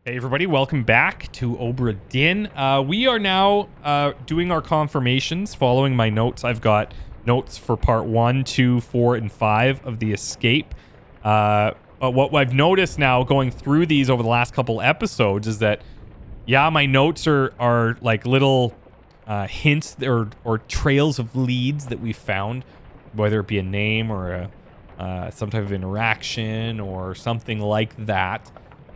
Hey everybody, welcome back to Obra Dinn. We are now doing our confirmations following my notes. I've got notes for part 1, 2, 4, and 5 of the escape. But what I've noticed now going through these over the last couple episodes is that, yeah, my notes are like little hints or trails of leads that we found, whether it be a name or some type of interaction or something like that.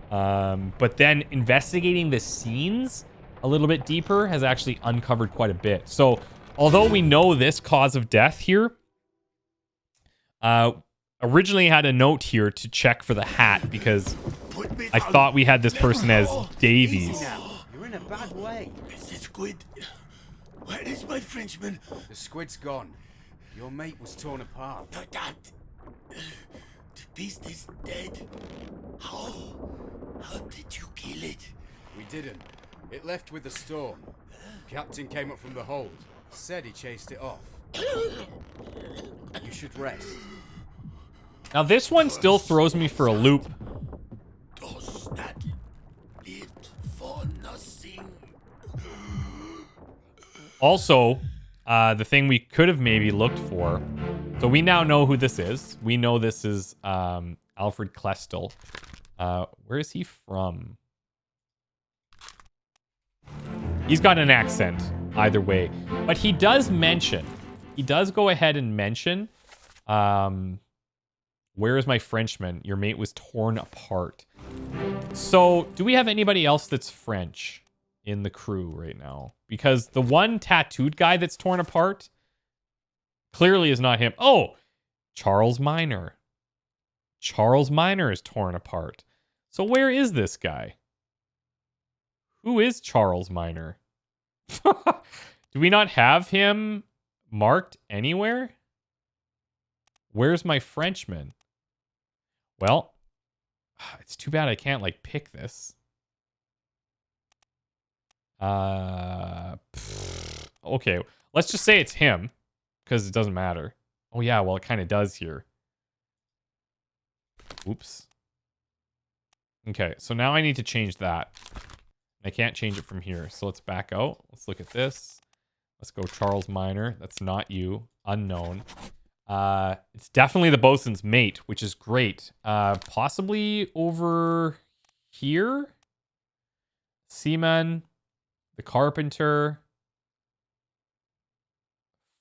But then investigating the scenes a little bit deeper has actually uncovered quite a bit. So although we know this cause of death here, originally had a note here to check for the hat because I thought we had this person as Davies. You're in a bad way. Mr. Squid, where is my Frenchman? The squid's gone. Your mate was torn apart. But that... The beast is dead. How? How did you kill it? We didn't. It left with the storm. Captain came up from the hold. Said he chased it off. You should rest. Now this one still throws me for a loop. Does that live for nothing? Also, the thing we could have maybe looked for. So we now know who this is. We know this is Alfred Klestel. Where is he from? He's got an accent either way. But he does mention, he does go ahead and mention, where is my Frenchman? Your mate was torn apart. So do we have anybody else that's French in the crew right now? Because the one tattooed guy that's torn apart clearly is not him. Oh, Charles Minor. Charles Minor is torn apart. So where is this guy? Who is Charles Minor? Do we not have him marked anywhere? Where's my Frenchman? Well, it's too bad I can't like pick this. Okay, let's just say it's him because it doesn't matter. Oh yeah, well it kind of does here. Oops. Okay, so now I need to change that. I can't change it from here. So let's back out. Let's look at this. Let's go Charles Minor. That's not you. Unknown. It's definitely the bosun's mate, which is great. Possibly over here? Seaman. The carpenter.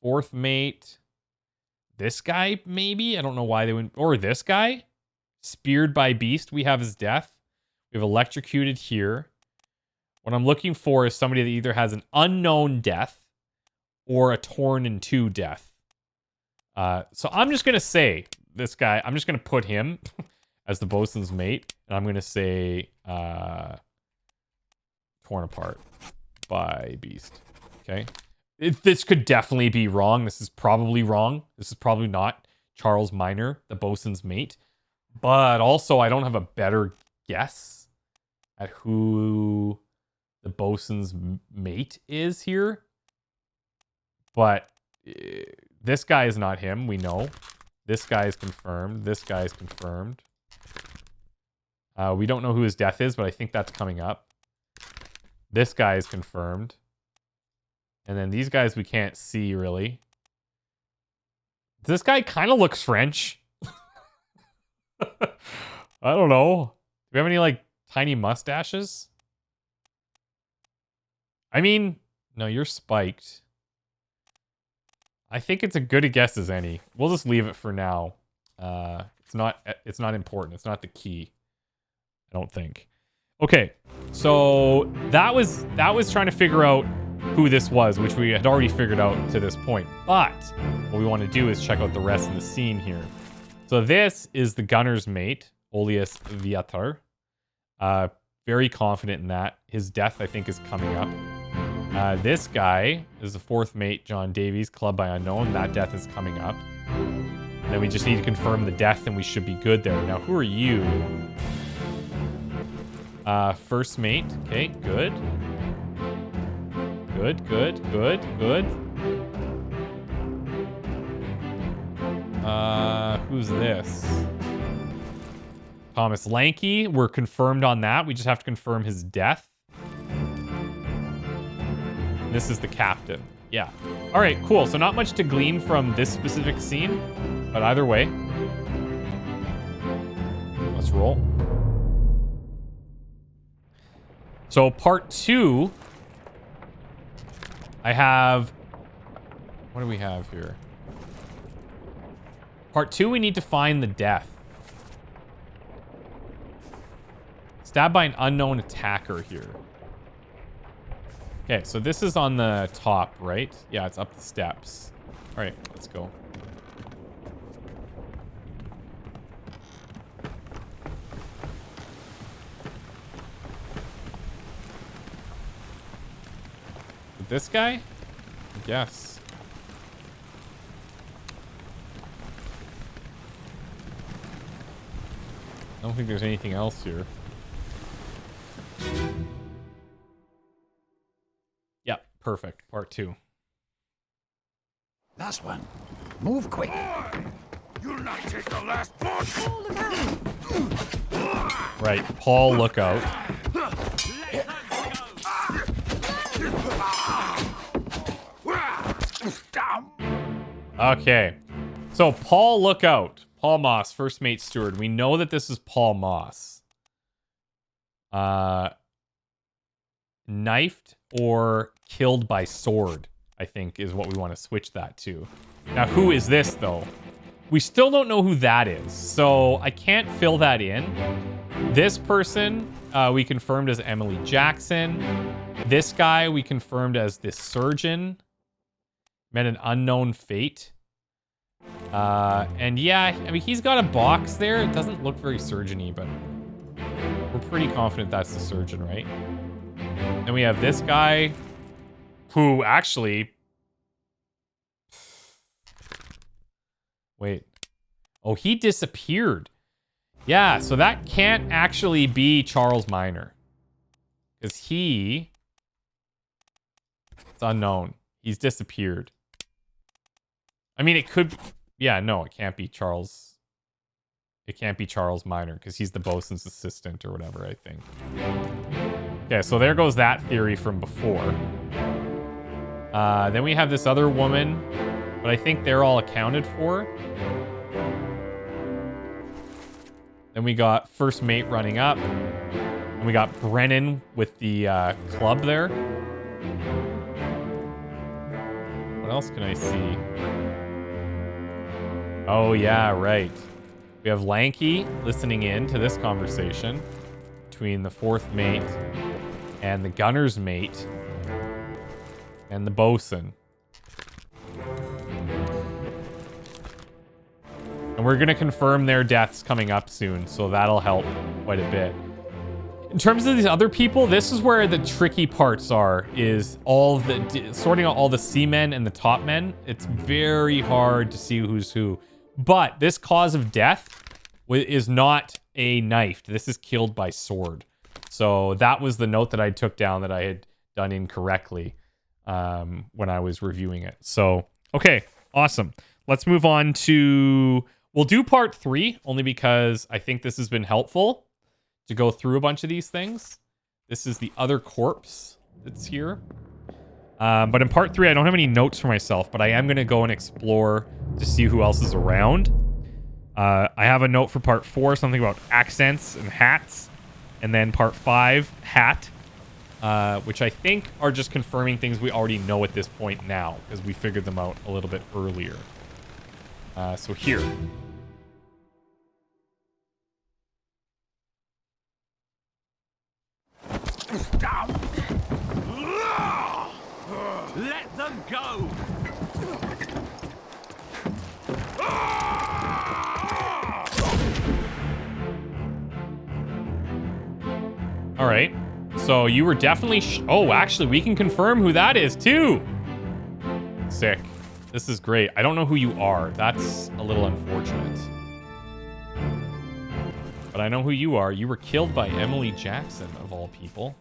Fourth mate. This guy, maybe? I don't know why they went... Or this guy? Speared by beast. We have his death. We have electrocuted here. What I'm looking for is somebody that either has an unknown death or a torn in two death. So I'm just going to say this guy, I'm just going to put him as the bosun's mate. And I'm going to say torn apart by beast. Okay. This could definitely be wrong. This is probably wrong. This is probably not Charles Minor, the bosun's mate. But also, I don't have a better guess at who the bosun's mate is here. But this guy is not him, we know. This guy is confirmed. This guy is confirmed. We don't know who his death is, but I think that's coming up. This guy is confirmed. And then these guys we can't see, really. This guy kind of looks French. I don't know. Do we have any, like, tiny mustaches? I mean, no, you're spiked. I think it's a good a guess as any. We'll just leave it for now. It's not important. It's not the key. I don't think. Okay, so that was trying to figure out who this was, which we had already figured out to this point. But what we want to do is check out the rest of the scene here. So this is the gunner's mate, Olius Viator. Very confident in that. His death, I think, is coming up. This guy is the fourth mate, John Davies, clubbed by unknown. That death is coming up. And then we just need to confirm the death and we should be good there. Now, who are you? First mate. Okay, good. Good, good, good, good. Who's this? Thomas Lanky, we're confirmed on that. We just have to confirm his death. This is the captain. Yeah. All right, cool. So not much to glean from this specific scene, but either way, let's roll. So part 2, I have, what do we have here? Part 2, we need to find the death. Stabbed by an unknown attacker here. Okay, so this is on the top, right? Yeah, it's up the steps. All right, let's go. This guy? I guess. I don't think there's anything else here. Yep, perfect. Part 2. Last one. Move quick. You'll not take the last one. Right, Paul, look out. Okay, so Paul, look out. Paul Moss, first mate steward. We know that this is Paul Moss. Knifed or killed by sword, I think, is what we want to switch that to. Now, who is this, though? We still don't know who that is, so I can't fill that in. This person, we confirmed as Emily Jackson. This guy, we confirmed as the surgeon. Met an unknown fate. And yeah, I mean, he's got a box there. It doesn't look very surgeon-y, but we're pretty confident that's the surgeon, right? Then we have this guy who actually... Wait. Oh, he disappeared. Yeah, so that can't actually be Charles Minor. Because he... It's unknown. He's disappeared. I mean, it could... Yeah, no, it can't be Charles. It can't be Charles Minor, because he's the bosun's assistant or whatever, I think. Okay, so there goes that theory from before. Then we have this other woman, but I think they're all accounted for. Then we got first mate running up. And we got Brennan with the club there. What else can I see? Oh, yeah, right. We have Lanky listening in to this conversation between the fourth mate and the gunner's mate and the bosun. And we're going to confirm their deaths coming up soon, so that'll help quite a bit. In terms of these other people, this is where the tricky parts are, is all the sorting out all the seamen and the top men. It's very hard to see who's who. But this cause of death is not a knifed. This is killed by sword. So that was the note that I took down that I had done incorrectly when I was reviewing it. So, okay, awesome. Let's move on to... We'll do part 3, only because I think this has been helpful to go through a bunch of these things. This is the other corpse that's here. But in part 3, I don't have any notes for myself, but I am going to go and explore to see who else is around. I have a note for part 4, something about accents and hats. And then part 5, hat, which I think are just confirming things we already know at this point now, because we figured them out a little bit earlier. So here. Let them go! All right. So you were definitely... oh, actually, we can confirm who that is, too. Sick. This is great. I don't know who you are. That's a little unfortunate. But I know who you are. You were killed by Emily Jackson, of all people.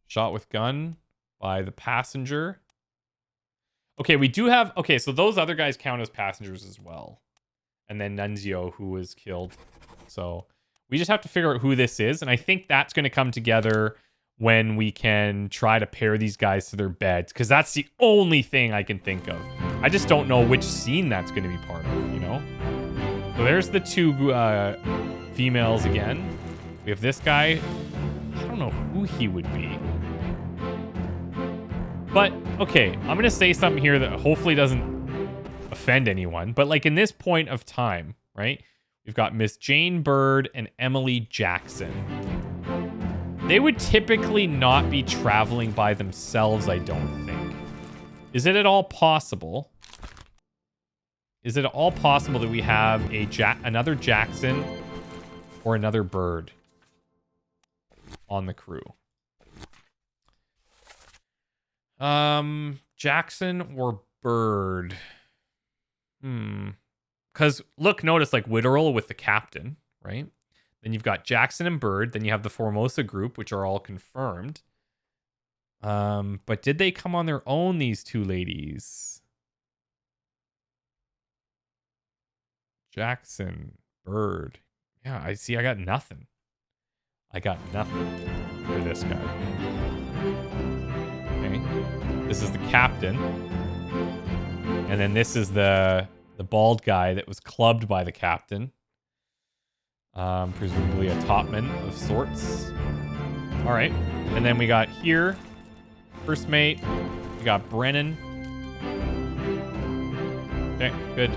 Shot with gun by the passenger. Okay, we do have... okay, so those other guys count as passengers as well. and then Nunzio, who was killed. So we just have to figure out who this is, and I think that's going to come together when we can try to pair these guys to their beds, because that's the only thing I can think of. I just don't know which scene that's going to be part of, you know? So there's the two females again. We have this guy. I don't know who he would be. But, okay, I'm going to say something here that hopefully doesn't offend anyone. But, like, in this point of time, right? We've got Miss Jane Bird and Emily Jackson. They would typically not be traveling by themselves, I don't think. Is it at all possible? Is it at all possible that we have another Jackson or another Bird on the crew? Jackson or Bird? Because look, notice like Witterell with the captain, right? Then you've got Jackson and Bird. Then you have the Formosa group, which are all confirmed. But did they come on their own, these two ladies? Jackson, Bird. Yeah, I see. I got nothing. I got nothing for this guy. Okay. This is the captain. And then this is the bald guy that was clubbed by the captain. Presumably a topman of sorts. All right. And then we got here, first mate. We got Brennan. Okay, good.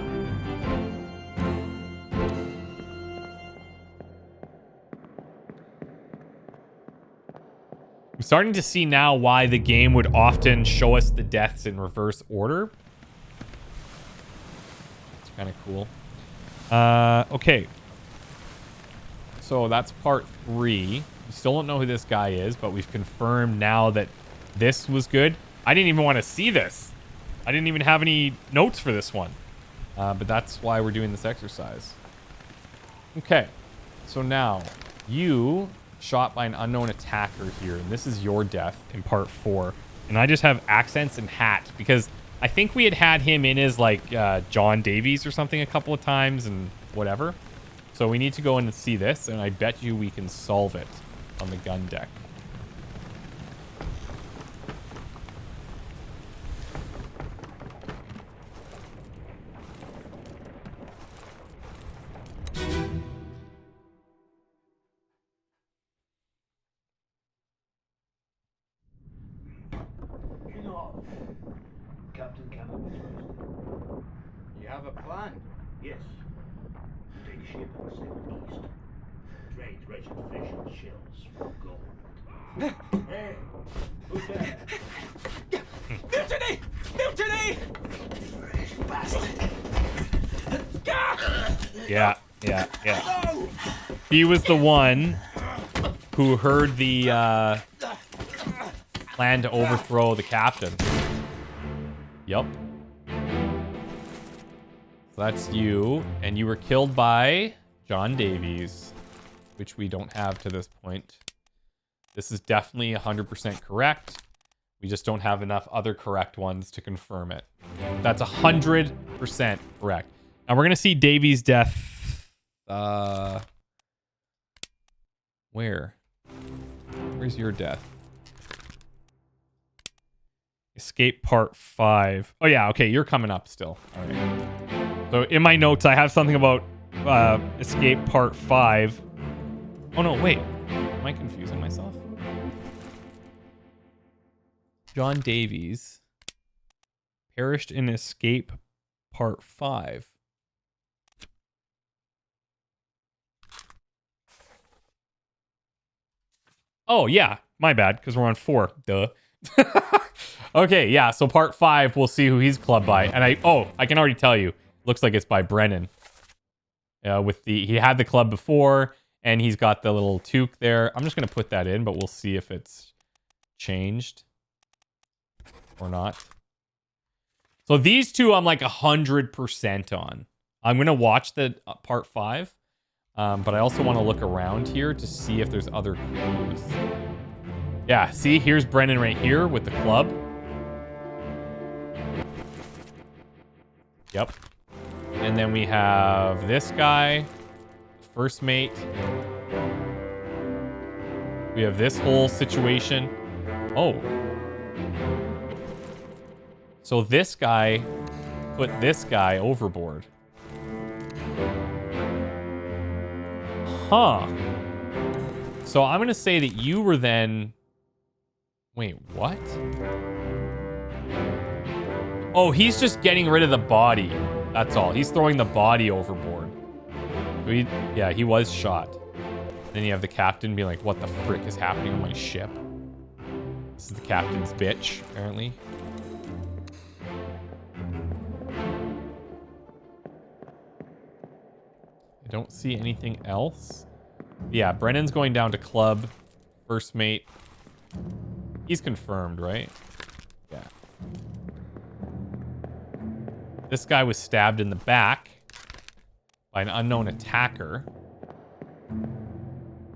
I'm starting to see now why the game would often show us the deaths in reverse order. It's kind of cool. Okay. So that's part 3. We still don't know who this guy is, but we've confirmed now that this was good. I didn't even want to see this. I didn't even have any notes for this one. But that's why we're doing this exercise. Okay. So now, you shot by an unknown attacker here, and this is your death in part 4. And I just have accents and hat, because I think we had him in as like John Davies or something a couple of times and whatever. So we need to go in and see this, and I bet you we can solve it on the gun deck. Captain cannot be trusted. You have a plan? Yes. Take ship and sail east. Trade wretched fish and shells for gold. Hey, who's there? Mutiny! Mutiny! Fresh bastard. Yeah. He was the one who heard the plan to overthrow the captain. Yup. So that's you, and you were killed by John Davies, which we don't have to this point. This is definitely 100% correct. We just don't have enough other correct ones to confirm it. That's 100% correct. Now we're gonna see Davies' death. Where? Where's your death? Escape part 5. Oh yeah, okay, you're coming up still. All right. So in my notes, I have something about escape part 5. Oh no, wait. Am I confusing myself? John Davies perished in escape part 5. Oh yeah, my bad, because we're on 4. Duh. Okay, yeah, so part 5, we'll see who he's clubbed by. And I can already tell you. Looks like it's by Brennan. He had the club before, and he's got the little toque there. I'm just going to put that in, but we'll see if it's changed or not. So these two I'm like 100% on. I'm going to watch the part 5, but I also want to look around here to see if there's other clues. Yeah, see, here's Brennan right here with the club. Yep. And then we have this guy, first mate. We have this whole situation. Oh. So this guy put this guy overboard. Huh. So I'm going to say that you were then... Wait, what? Oh, he's just getting rid of the body. That's all. He's throwing the body overboard. Yeah, he was shot. Then you have the captain being like, what the frick is happening on my ship? This is the captain's bitch, apparently. I don't see anything else. Yeah, Brennan's going down to club. First mate. He's confirmed, right? Yeah. This guy was stabbed in the back by an unknown attacker.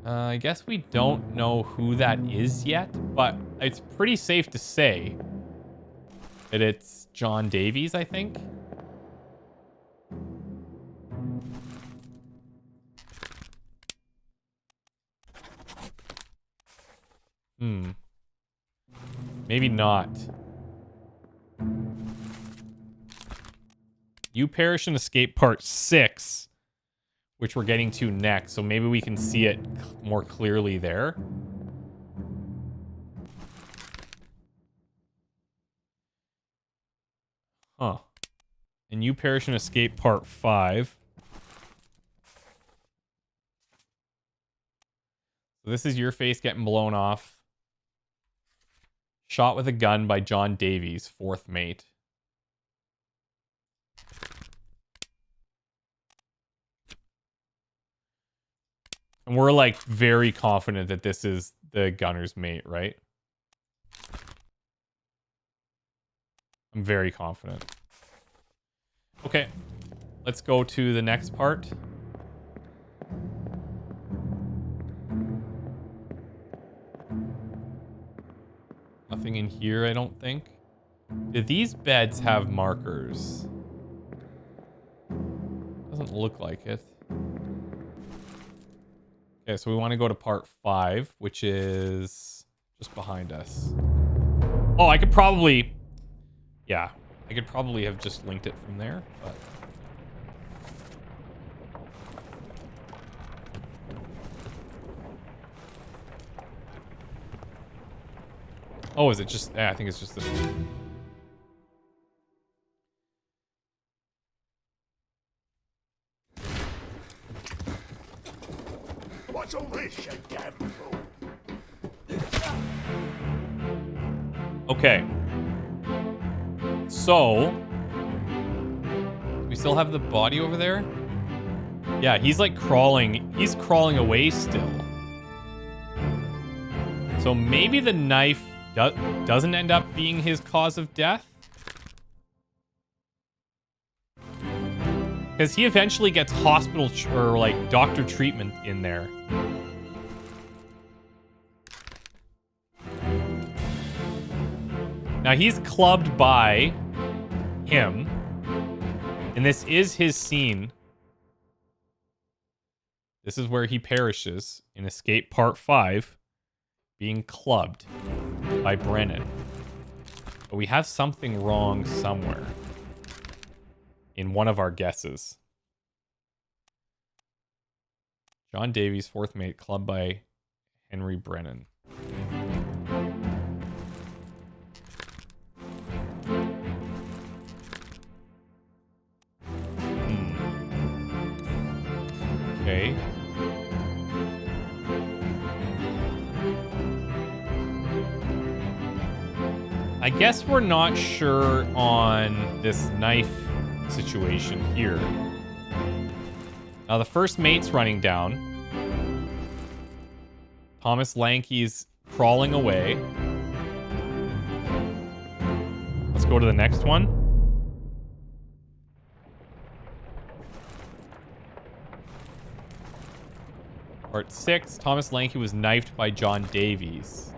I guess we don't know who that is yet, but it's pretty safe to say that it's John Davies, I think. Maybe not. You Perish and Escape Part 6, which we're getting to next, so maybe we can see it more clearly there. Huh. And You Perish and Escape Part 5. So this is your face getting blown off. Shot with a gun by John Davies, fourth mate. And we're like very confident that this is the gunner's mate, right? I'm very confident. Okay, let's go to the next part. Nothing in here, I don't think. Do these beds have markers? Doesn't look like it. Okay, so we want to go to part 5, which is just behind us. Oh, I could probably... Yeah, I could probably have just linked it from there, but... Oh, is it just... Yeah, I think it's just this one. What's all this, you damn fool? Okay. So... We still have the body over there? Yeah, he's like crawling. He's crawling away still. So maybe the knife doesn't end up being his cause of death? Because he eventually gets hospital or like doctor treatment in there. Now he's clubbed by him. And this is his scene. This is where he perishes in Escape Part 5, being clubbed by Brennan. But we have something wrong somewhere in one of our guesses. John Davies, fourth mate, clubbed by Henry Brennan. Okay. I guess we're not sure on this knife situation here. Now the first mate's running down. Thomas Lanky's crawling away. Let's go to the next one. Part 6, Thomas Lanky was knifed by John Davies.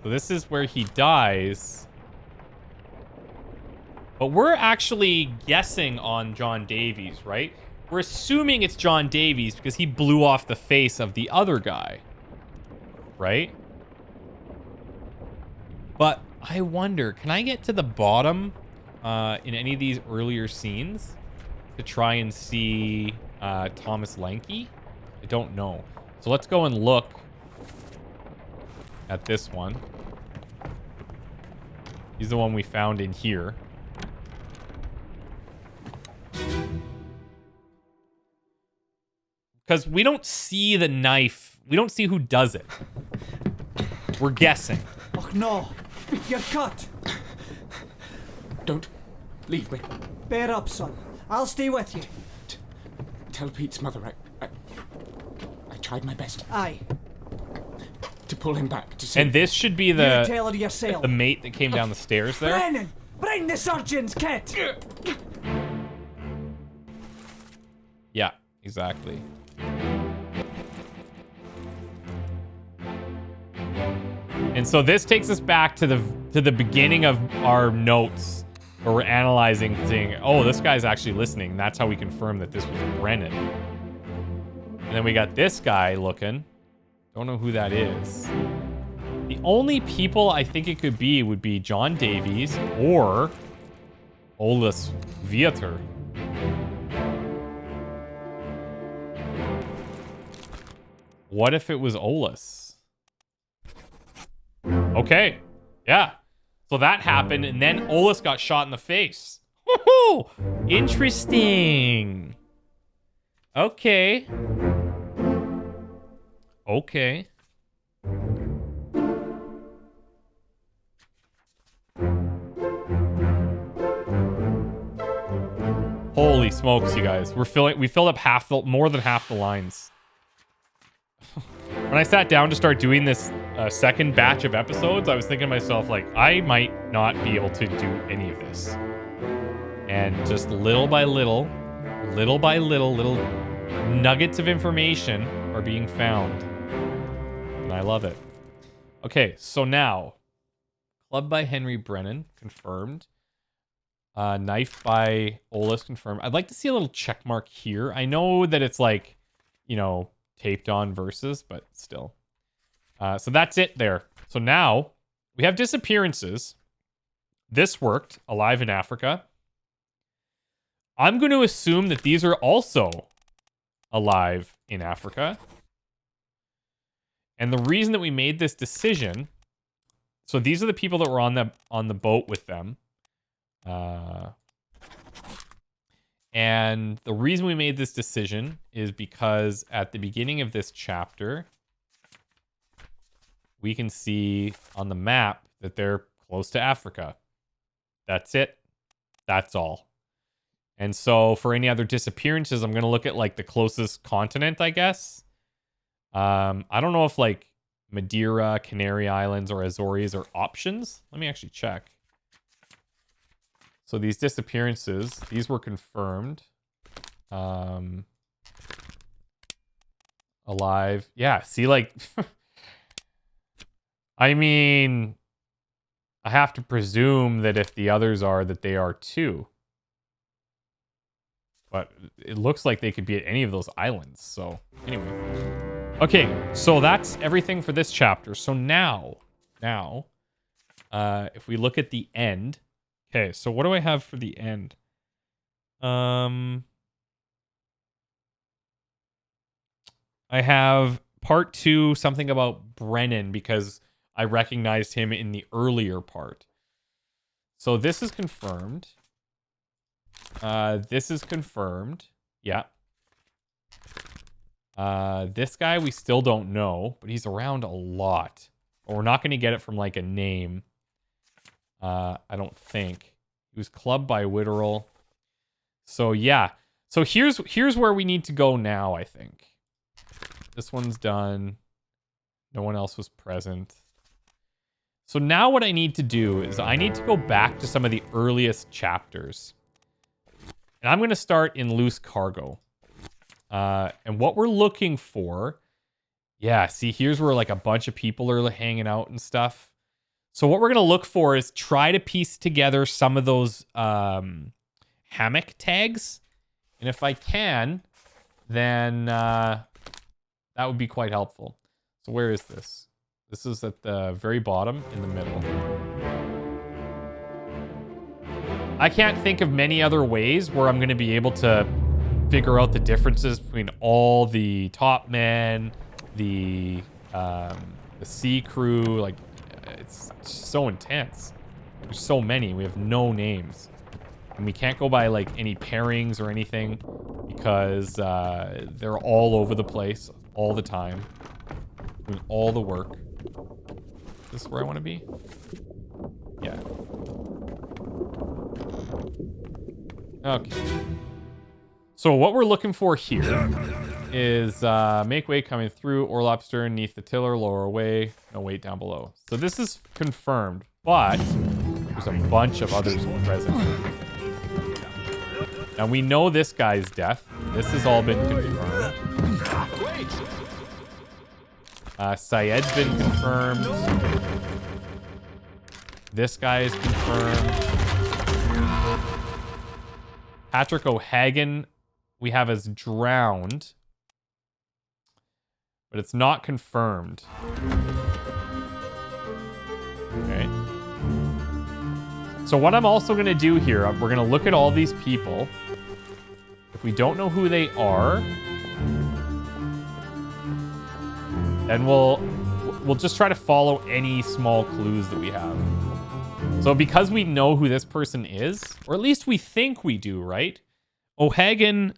So this is where he dies. But we're actually guessing on John Davies, right? We're assuming it's John Davies because he blew off the face of the other guy. Right? But I wonder, can I get to the bottom in any of these earlier scenes to try and see Thomas Lanky? I don't know. So let's go and look at this one. He's the one we found in here. Because we don't see the knife. We don't see who does it. We're guessing. Oh no, you're cut. Don't leave me. Bear up, son. I'll stay with you. Tell Pete's mother I tried my best Aye. to pull him back to save. And this should be You the tell her yourself. the mate that came down the stairs there. Brennan, bring the surgeon's kit. Yeah, exactly. And so this takes us back to the beginning of our notes where we're analyzing, saying, oh, this guy's actually listening. That's how we confirm that this was Brennan. And then we got this guy looking. Don't know who that is. The only people I think it could be would be John Davies or Olus Viator. What if it was Olus? Okay. Yeah. So that happened, and then Olus got shot in the face. Woohoo! Interesting. Okay. Okay. Holy smokes, you guys. We filled up more than half the lines. When I sat down to start doing this second batch of episodes, I was thinking to myself, like, I might not be able to do any of this. And just little by little, little nuggets of information are being found. And I love it. Okay, so now, club by Henry Brennan, confirmed. Knife by Olus, confirmed. I'd like to see a little check mark here. I know that it's like, you know, taped on versus, but still. So that's it there. So now we have disappearances. This worked. Alive in Africa. I'm going to assume that these are also alive in Africa. And the reason that we made this decision, so these are the people that were on the boat with them. And the reason we made this decision is because at the beginning of this chapter, we can see on the map that they're close to Africa. That's it. That's all. And so for any other disappearances, I'm going to look at like the closest continent, I guess. I don't know if like Madeira, Canary Islands, or Azores are options. Let me actually check. So these disappearances, these were confirmed. Alive. Yeah, see, like... I mean... I have to presume that if the others are, that they are too. But it looks like they could be at any of those islands, so... Anyway. Okay, so that's everything for this chapter. So now... if we look at the end... Okay, so what do I have for the end? I have part 2, something about Brennan, because I recognized him in the earlier part. So this is confirmed. This is confirmed. Yeah. This guy we still don't know, but he's around a lot. But we're not going to get it from like a name. I don't think. He was clubbed by Witterell. So yeah. So here's where we need to go now, I think. This one's done. No one else was present. So now what I need to do is I need to go back to some of the earliest chapters. And I'm going to start in Loose Cargo. And what we're looking for... Yeah, see, here's where like a bunch of people are hanging out and stuff. So what we're going to look for is try to piece together some of those hammock tags. And if I can, then that would be quite helpful. So where is this? This is at the very bottom in the middle. I can't think of many other ways where I'm going to be able to figure out the differences between all the top men, the sea crew. Like, it's so intense. There's so many. We have no names. And we can't go by, like, any pairings or anything because they're all over the place all the time. Doing all the work. Is this where I want to be? Yeah. Okay. So what we're looking for here is make way coming through, Orlop stern, underneath the tiller, lower away, no weight down below. So this is confirmed, but there's a bunch of others present. Now we know this guy's death. This has all been confirmed. Syed's been confirmed. This guy is confirmed. Patrick O'Hagan we have as drowned, but it's not confirmed. Okay. So what I'm also going to do here, we're going to look at all these people. If we don't know who they are, then we'll just try to follow any small clues that we have. So because we know who this person is, or at least we think we do, right? O'Hagan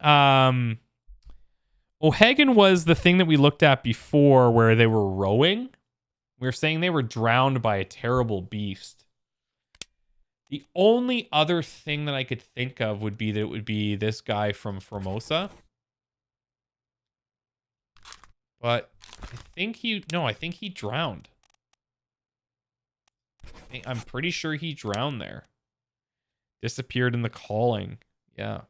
was the thing that we looked at before where they were rowing. We were saying they were drowned by a terrible beast. The only other thing that I could think of would be that it would be this guy from Formosa. But I think he drowned. I'm pretty sure he drowned there. Disappeared in the calling. Yeah.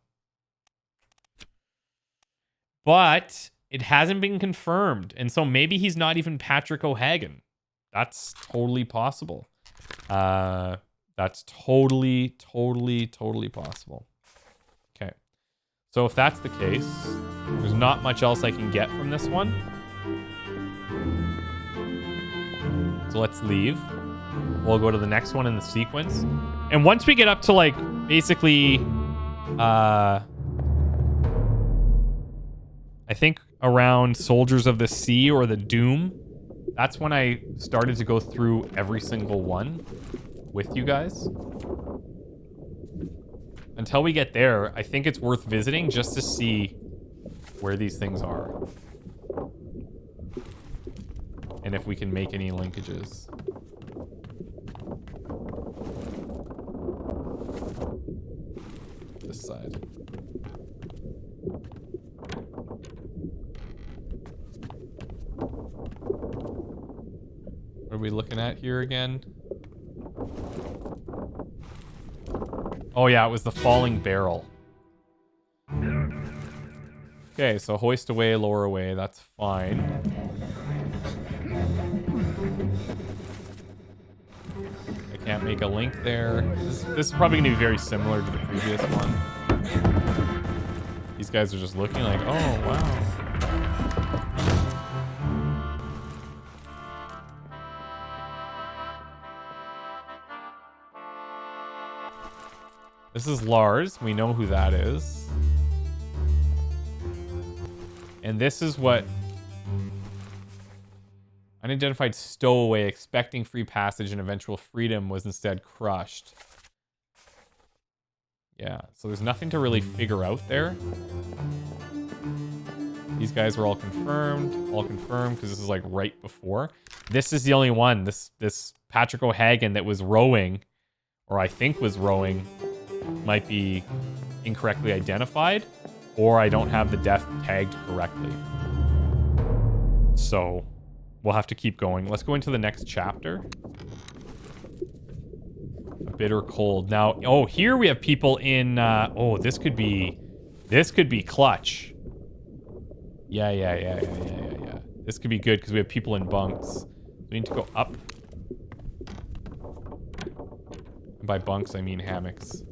But it hasn't been confirmed. And so maybe he's not even Patrick O'Hagan. That's totally possible. That's totally possible. Okay. So if that's the case, there's not much else I can get from this one. So let's leave. We'll go to the next one in the sequence. And once we get up to, like, basically, I think around Soldiers of the Sea or the Doom, that's when I started to go through every single one with you guys. Until we get there, I think it's worth visiting just to see where these things are. And if we can make any linkages. This side. What are we looking at here again? Oh yeah, it was the falling barrel. Okay, so hoist away, lower away, that's fine. I can't make a link there. This is probably gonna be very similar to the previous one. These guys are just looking like, oh wow. This is Lars. We know who that is. And this is what unidentified stowaway expecting free passage and eventual freedom was instead crushed. Yeah, so there's nothing to really figure out there. These guys are all confirmed because this is like right before. This is the only one. This Patrick O'Hagan that was rowing, or I think was rowing, might be incorrectly identified, or I don't have the death tagged correctly. So we'll have to keep going. Let's go into the next chapter. A bitter cold. Now, oh, here we have people in oh, this could be clutch. Yeah. This could be good because we have people in bunks. We need to go up. By bunks, I mean hammocks.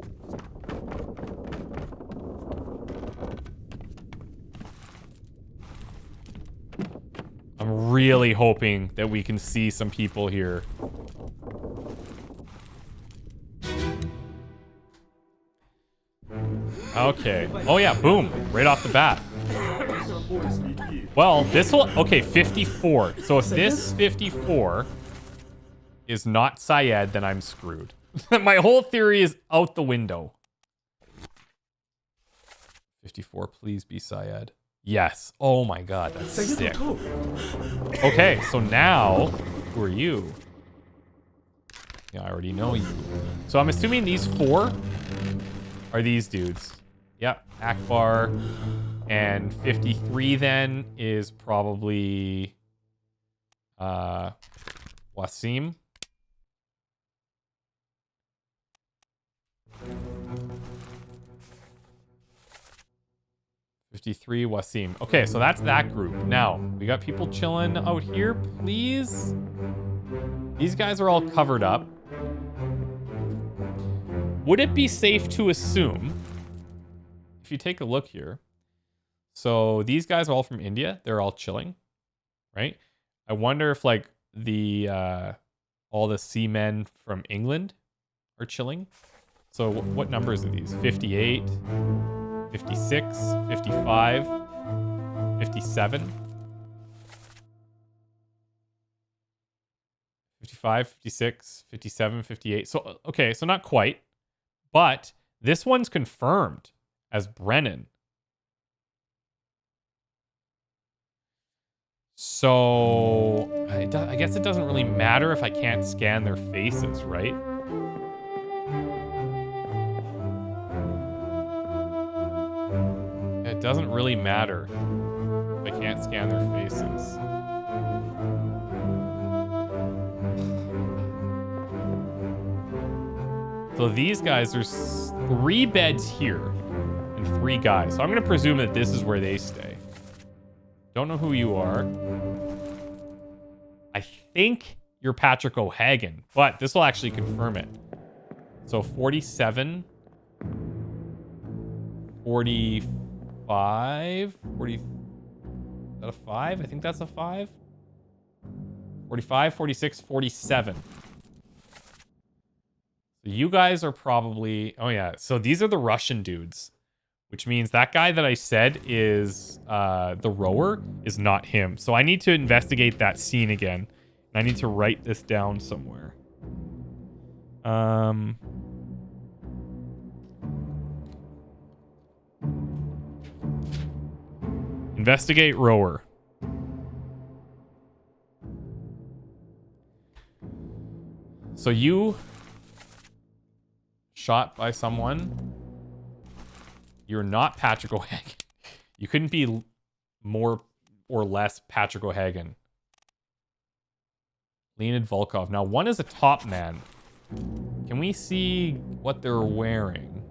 I'm really hoping that we can see some people here. Okay. Oh yeah, boom. Right off the bat. Well, this will... Okay, 54. So if this 54 is not Syed, then I'm screwed. My whole theory is out the window. 54, please be Syed. Yes. Oh my god, that's sick. Okay, so now, who are you? Yeah, I already know you. So I'm assuming these 4 are these dudes. Yep, Akbar. And 53 then is probably Wasim. Wasim. Okay, so that's that group. Now, we got people chilling out here, please. These guys are all covered up. Would it be safe to assume, if you take a look here, so these guys are all from India. They're all chilling, right? I wonder if like the all the seamen from England are chilling. So what numbers are these? 58, 56, 55, 57, 55, 56, 57, 58. So, okay, so not quite. But this one's confirmed as Brennan. So, I guess it doesn't really matter if I can't scan their faces, right? It doesn't really matter if I can't scan their faces. So these guys, there's 3 beds here and 3 guys. So I'm going to presume that this is where they stay. Don't know who you are. I think you're Patrick O'Hagan, but this will actually confirm it. So 47, 45, 40, is that a 5? I think that's a 5. 45, 46, 47. So you guys are probably... Oh, yeah. So these are the Russian dudes, which means that guy that I said is the rower is not him. So I need to investigate that scene again. And I need to write this down somewhere. Investigate rower. So you... shot by someone. You're not Patrick O'Hagan. You couldn't be more or less Patrick O'Hagan. Leonid Volkov. Now, one is a top man. Can we see what they're wearing?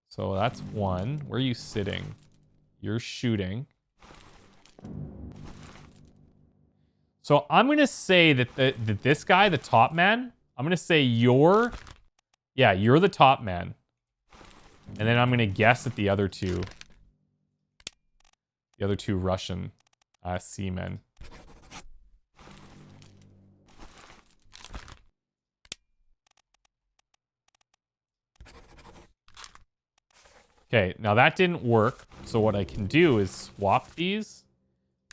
So that's one. Where are you sitting? You're shooting. So I'm going to say that this guy, the top man, I'm going to say you're the top man. And then I'm going to guess at the other two Russian seamen. Okay, now that didn't work. So what I can do is swap these.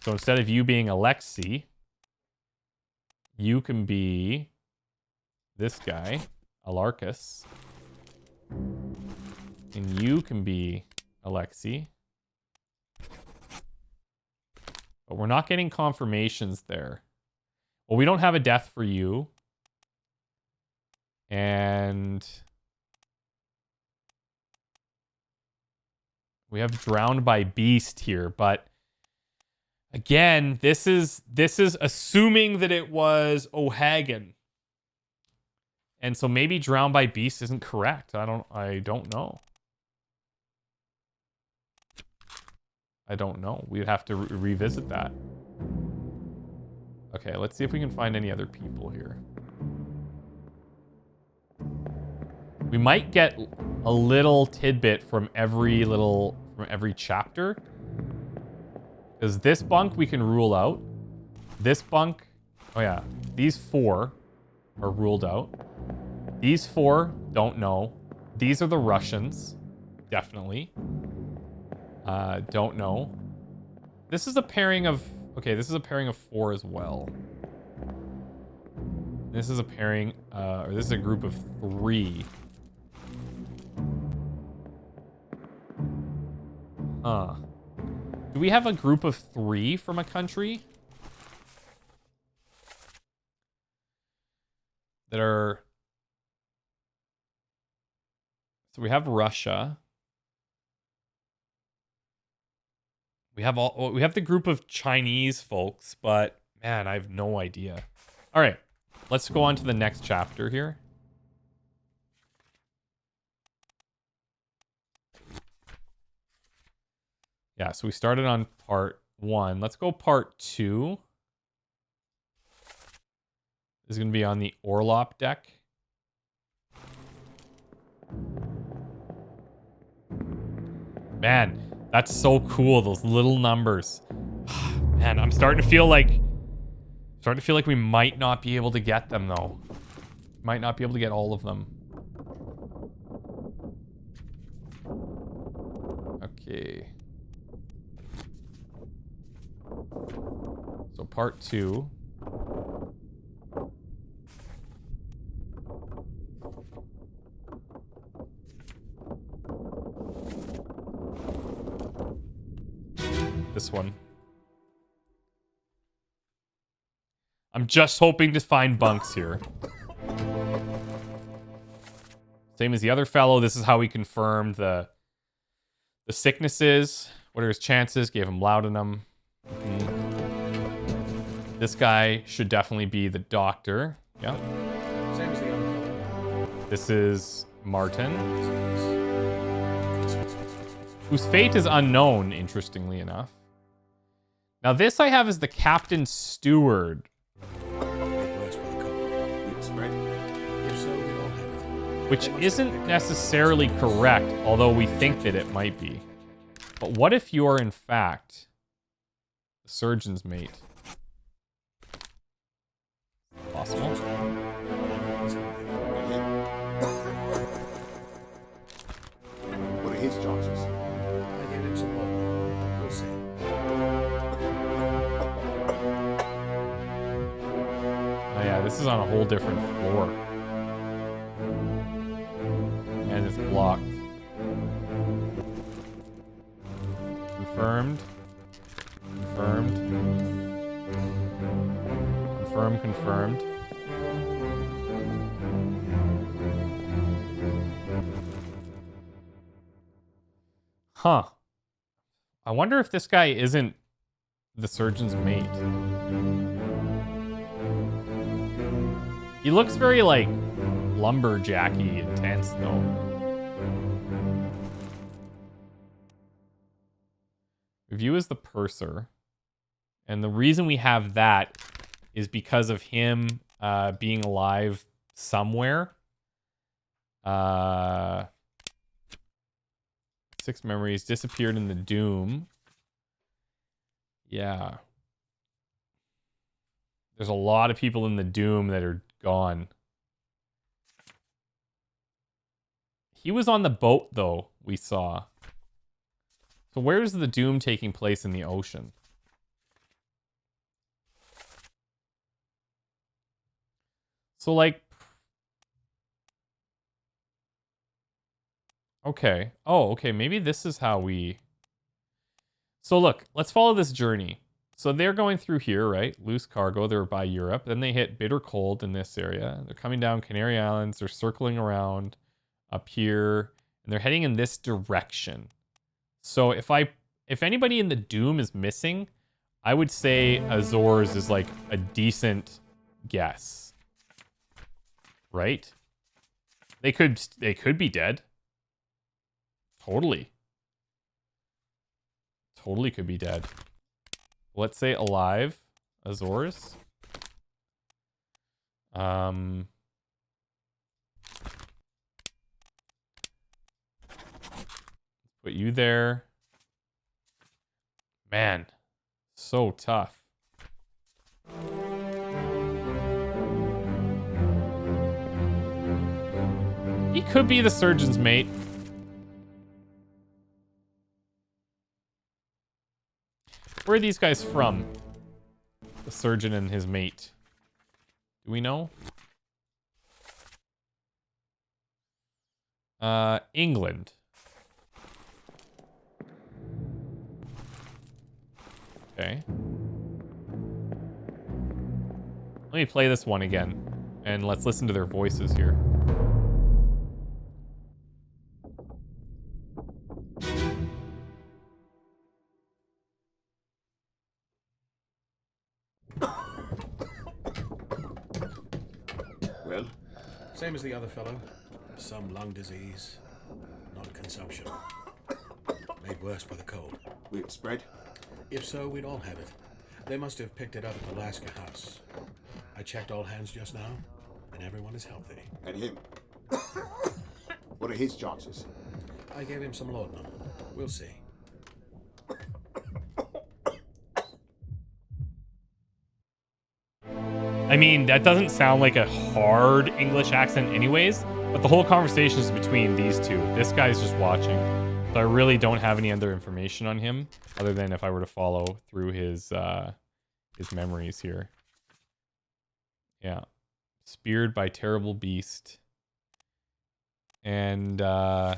So instead of you being Alexei, you can be this guy, Alarkus. And you can be Alexei. But we're not getting confirmations there. Well, we don't have a death for you. And we have drowned by beast here, but again, this is assuming that it was O'Hagan. And so maybe drowned by beast isn't correct. I don't know. I don't know. We'd have to revisit that. Okay, let's see if we can find any other people here. We might get a little tidbit from every chapter. Because this bunk we can rule out. This bunk, oh yeah, these 4 are ruled out. These 4, don't know. These are the Russians, definitely. Don't know. This is a pairing of, okay, this is a pairing of 4 as well. This is a pairing, or this is a group of 3. Huh. Do we have a group of 3 from a country? That are... So we have Russia. We have the group of Chinese folks, but man, I have no idea. All right, let's go on to the next chapter here. Yeah, so we started on part 1. Let's go part 2. This is going to be on the Orlop deck. Man, that's so cool, those little numbers. Man, I'm starting to feel like we might not be able to get them though. Might not be able to get all of them. Okay. So part 2. This one. I'm just hoping to find bunks here. Same as the other fellow, this is how we confirmed the sicknesses. What are his chances? Gave him laudanum. This guy should definitely be the doctor. Yeah. Same as the other fellow. This is Martin, whose fate is unknown, interestingly enough. Now this I have as the captain steward. Which isn't necessarily correct, although we think that it might be. But what if you're in fact the surgeon's mate? Possible. What are his chances? I get him some luck. We'll see. Oh yeah, this is on a whole different floor. And it's blocked. Confirmed. Confirmed. Confirmed. Huh. I wonder if this guy isn't the surgeon's mate. He looks very, like, lumberjacky intense, though. Review is the purser. And the reason we have that is because of him being alive somewhere. 6 memories, disappeared in the Doom. Yeah. There's a lot of people in the Doom that are gone. He was on the boat, though, we saw. So where's the Doom taking place in the ocean? So, like... Okay. Oh, okay. Maybe this is how we... So look, let's follow this journey. So they're going through here, right? Loose cargo. They're by Europe. Then they hit bitter cold in this area. They're coming down Canary Islands. They're circling around up here. And they're heading in this direction. So if anybody in the Doom is missing, I would say Azores is like a decent guess. Right? They could be dead. Totally. Totally could be dead. Let's say alive. Azores. Put you there. Man, so tough. He could be the surgeon's mate. Where are these guys from? The surgeon and his mate. Do we know? England. Okay. Let me play this one again. And let's listen to their voices here. Well, Same as the other fellow. Some lung disease, not consumption. Made worse by the cold. will it spread? If so, we'd all have it. They must have picked it up at the Alaska house. I checked all hands just now, and everyone is healthy. And him? What are his chances? I gave him some laudanum. We'll see. I mean, that doesn't sound like a hard English accent anyways, but the whole conversation is between these two. This guy's just watching. So I really don't have any other information on him, other than if I were to follow through his memories here. Yeah. Speared by terrible beast. And, I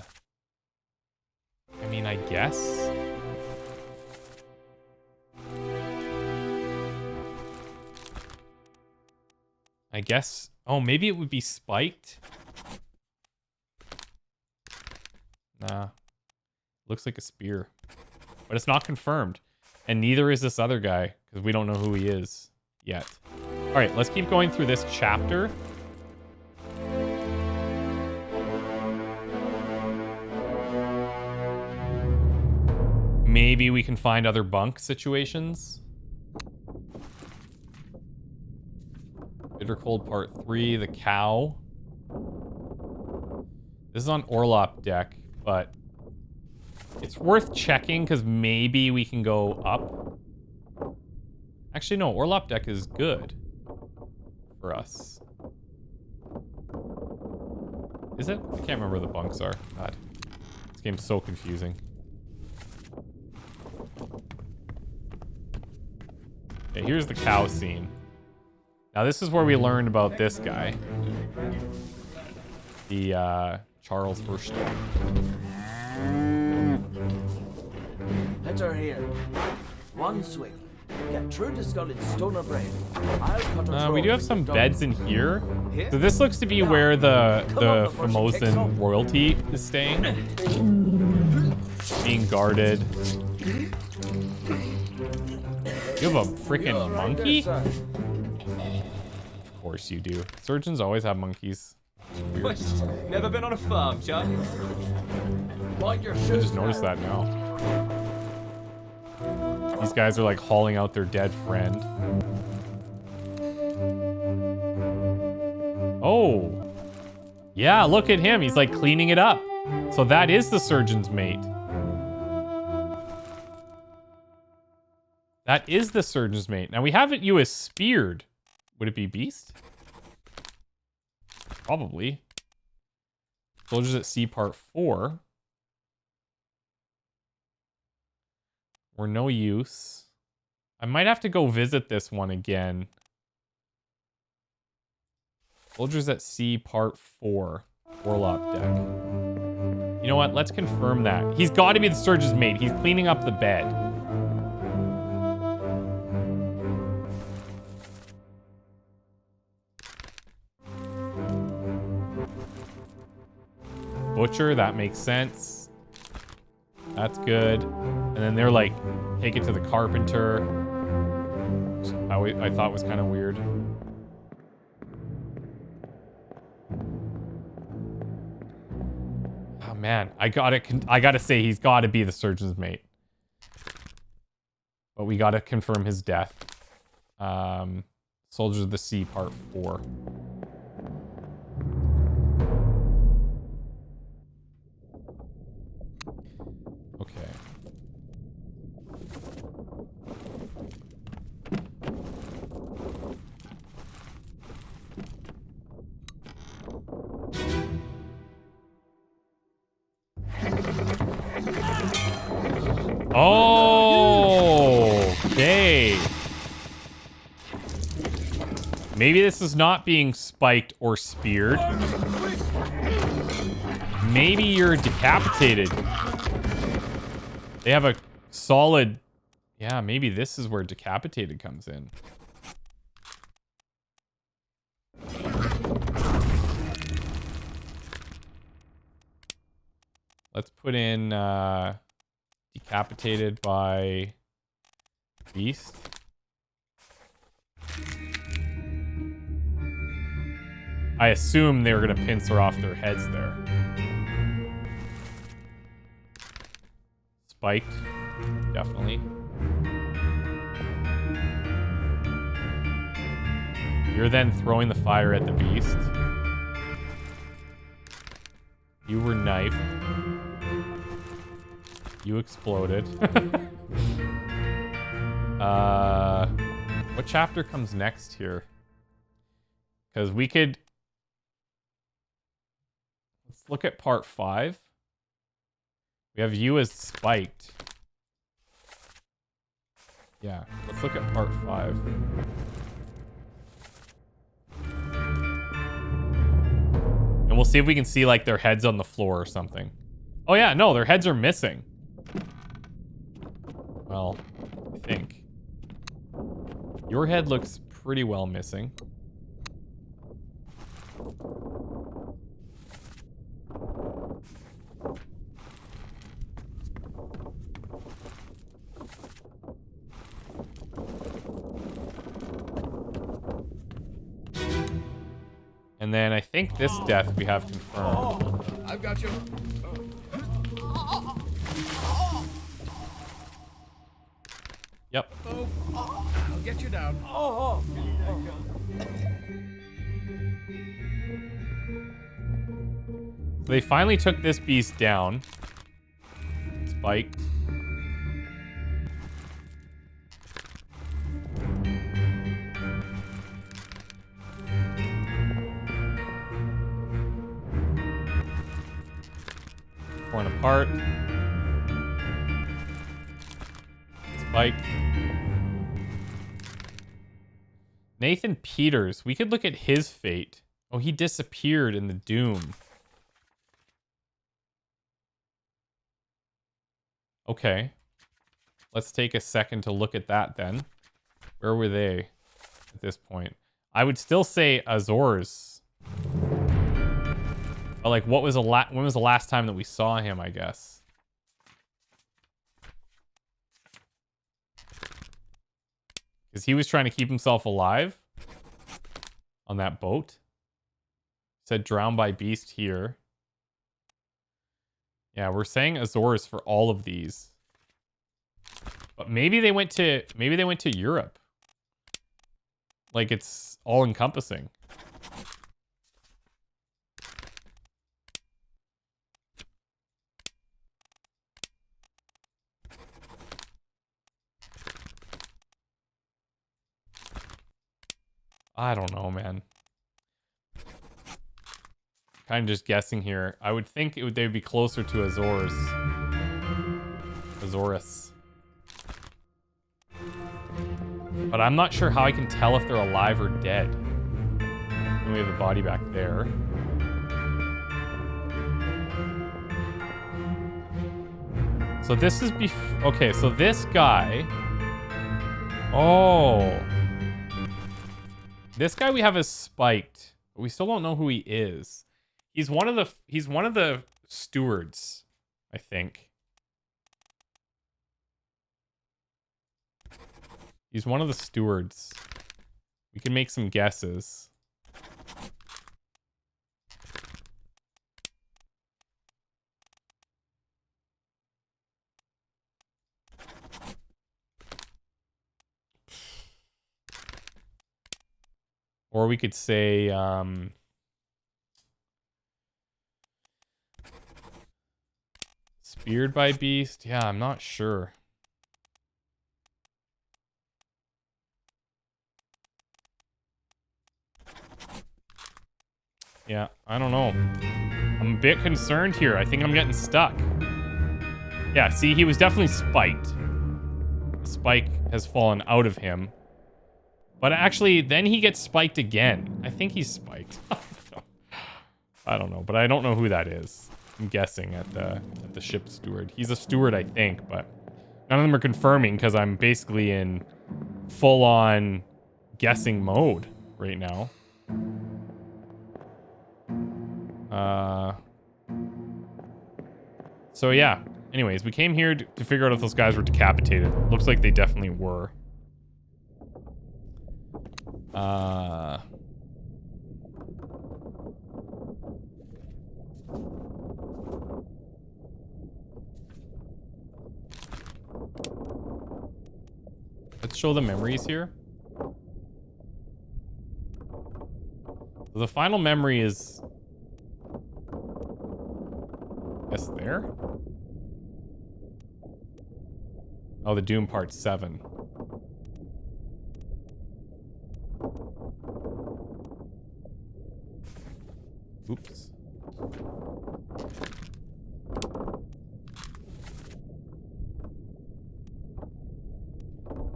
mean, I guess... Oh, maybe it would be spiked. Nah. Looks like a spear. But it's not confirmed. And neither is this other guy, because we don't know who he is yet. Alright, let's keep going through this chapter. Maybe we can find other bunk situations. Bitter Cold Part 3, the cow. This is on Orlop deck, but it's worth checking because maybe we can go up. Actually, no, Orlop deck is good for us. Is it? I can't remember where the bunks are. God, this game's so confusing. Okay, here's the cow scene. Now, this is where we learned about this guy. The, Charles Hurston. Let her here. One swing. Get through the skull in stone or brain. I'll cut her We do have some beds in here. So this looks to be where the Formosan royalty is staying. Being guarded. You have a freaking monkey? Of course you do. Surgeons always have monkeys. Weird. Never been on a farm, John? Mind your I shoes. just noticed that now. These guys are like hauling out their dead friend. Oh. Yeah, look at him. He's like cleaning it up. So that is the surgeon's mate. That is the surgeon's mate. Now we have it you as speared. Would it be beast? Probably. Soldiers at Sea Part 4. We're no use. I might have to go visit this one again. Soldiers at Sea Part 4. Orlop deck. You know what? Let's confirm that. He's got to be the surgeon's mate. He's cleaning up the bed. Butcher, that makes sense. That's good. And then they're like, take it to the carpenter. Which I thought was kind of weird. Oh man, I gotta say he's gotta be the surgeon's mate. But we gotta confirm his death. Soldiers of the Sea Part 4. Okay. Maybe this is not being spiked or speared. Maybe you're decapitated. They have a solid... Yeah, maybe this is where decapitated comes in. Let's put in decapitated by beast. I assume they were going to pincer off their heads there. Spiked. Definitely. You're then throwing the fire at the beast. You were knifed. You exploded. What chapter comes next here? Because we could... Let's look at part 5. We have you as spiked. Yeah, let's look at part 5. And we'll see if we can see, like, their heads on the floor or something. Oh, yeah, no, their heads are missing. Well, I think. Your head looks pretty well missing. And then I think this death we have confirmed. I've got you. Yep. I'll get you down. So they finally took this beast down. Spike. Torn apart. Spike. Nathan Peters. We could look at his fate. Oh, he disappeared in the Doom. Okay. Let's take a second to look at that then. Where were they at this point? I would still say Azores. But like, when was the last time that we saw him, I guess? Because he was trying to keep himself alive on that boat. Said drowned by beast here. Yeah, we're saying Azores for all of these. But maybe they went to Europe. Like, it's all encompassing. I don't know, man. Kind of just guessing here. I would think they'd be closer to Azores. Azores. But I'm not sure how I can tell if they're alive or dead. And we have the body back there. So this is okay, so this guy... Oh... This guy we have as spiked, but we still don't know who he is. He's one of the stewards, I think. He's one of the stewards. We can make some guesses. Or we could say, speared by beast? Yeah, I'm not sure. Yeah, I don't know. I'm a bit concerned here. I think I'm getting stuck. Yeah, see, he was definitely spiked. spike has fallen out of him. But actually, then he gets spiked again. I think he's spiked. I don't know, but I don't know who that is. I'm guessing at the ship steward. He's a steward, I think, but none of them are confirming because I'm basically in full-on guessing mode right now. So yeah. Anyways, we came here to figure out if those guys were decapitated. Looks like they definitely were. Let's show the memories here. The final memory is... I guess there? Oh, the Doom Part 7. Oops.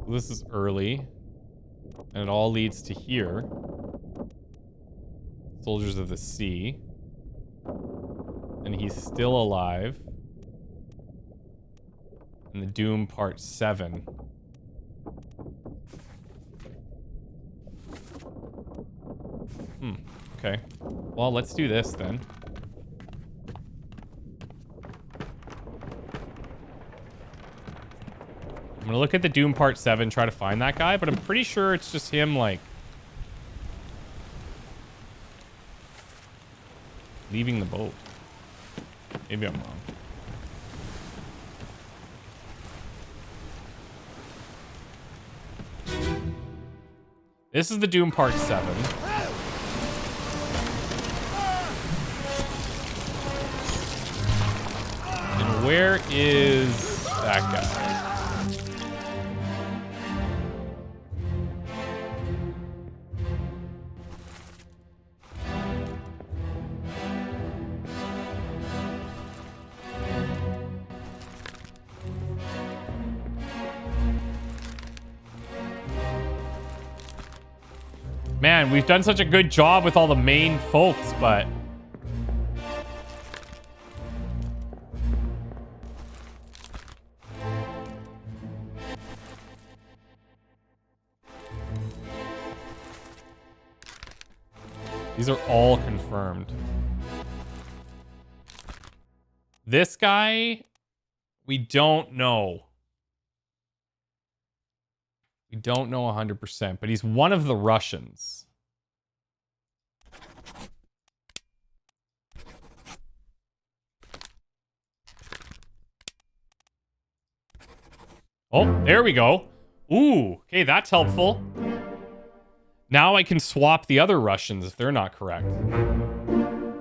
This is early. And it all leads to here. Soldiers of the Sea. And he's still alive. And the Doom Part 7. Okay. Well, let's do this then. I'm gonna look at the Doom Part 7, try to find that guy, but I'm pretty sure it's just him, like... leaving the boat. Maybe I'm wrong. This is the Doom Part 7. And where is that guy? Man, we've done such a good job with all the main folks, but... these are all confirmed. This guy, we don't know. We don't know 100%, but he's one of the Russians. Oh, there we go. Ooh, okay, that's helpful. Now I can swap the other Russians if they're not correct.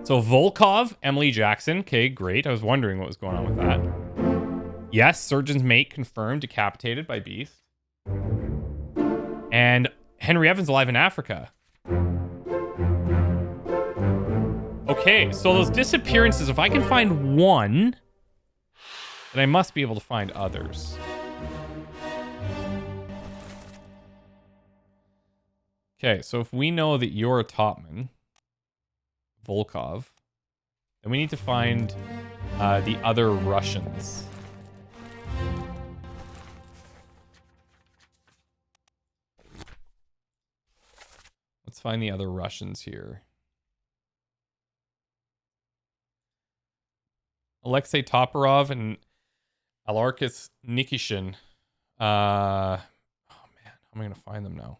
So Volkov, Emily Jackson. Okay, great. I was wondering what was going on with that. Yes, surgeon's mate confirmed, decapitated by Beast. And Henry Evans alive in Africa. Okay, so those disappearances, if I can find one, then I must be able to find others. Okay, so if we know that you're a topman, Volkov, then we need to find the other Russians. Let's find the other Russians here. Alexei Toporov and Alarkis Nikishin. Oh man, how am I gonna find them now?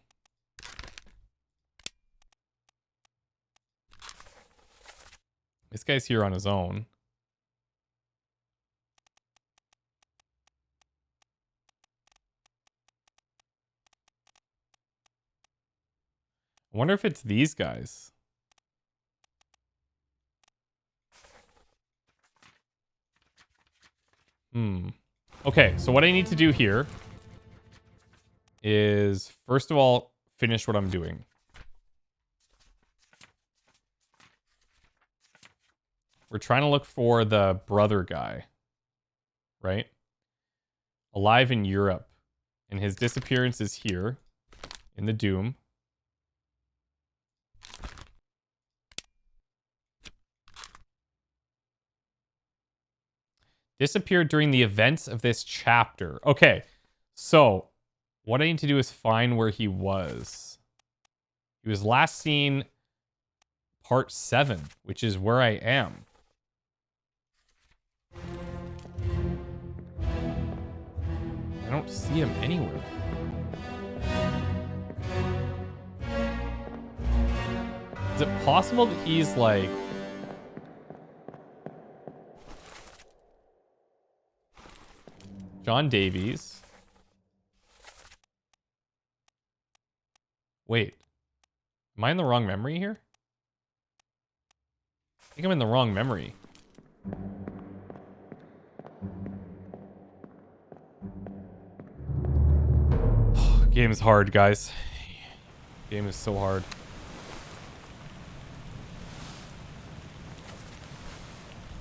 This guy's here on his own. I wonder if it's these guys. Okay, so what I need to do here is, first of all, finish what I'm doing. We're trying to look for the brother guy, right? Alive in Europe. And his disappearance is here in the Doom. Disappeared during the events of this chapter. Okay, so what I need to do is find where he was. He was last seen part 7, which is where I am. I don't see him anywhere. Is it possible that he's like... John Davies. Wait. Am I in the wrong memory here? I think I'm in the wrong memory. Game is hard, guys. Game is so hard.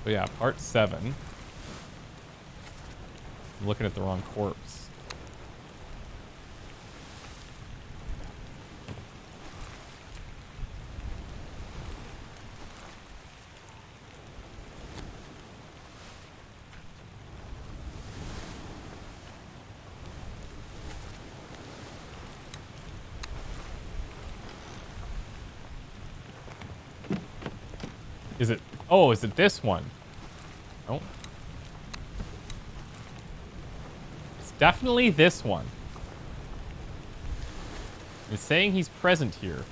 So yeah, part 7. I'm looking at the wrong corpse. Is it... Oh, is it this one? No. It's definitely this one. It's saying he's present here.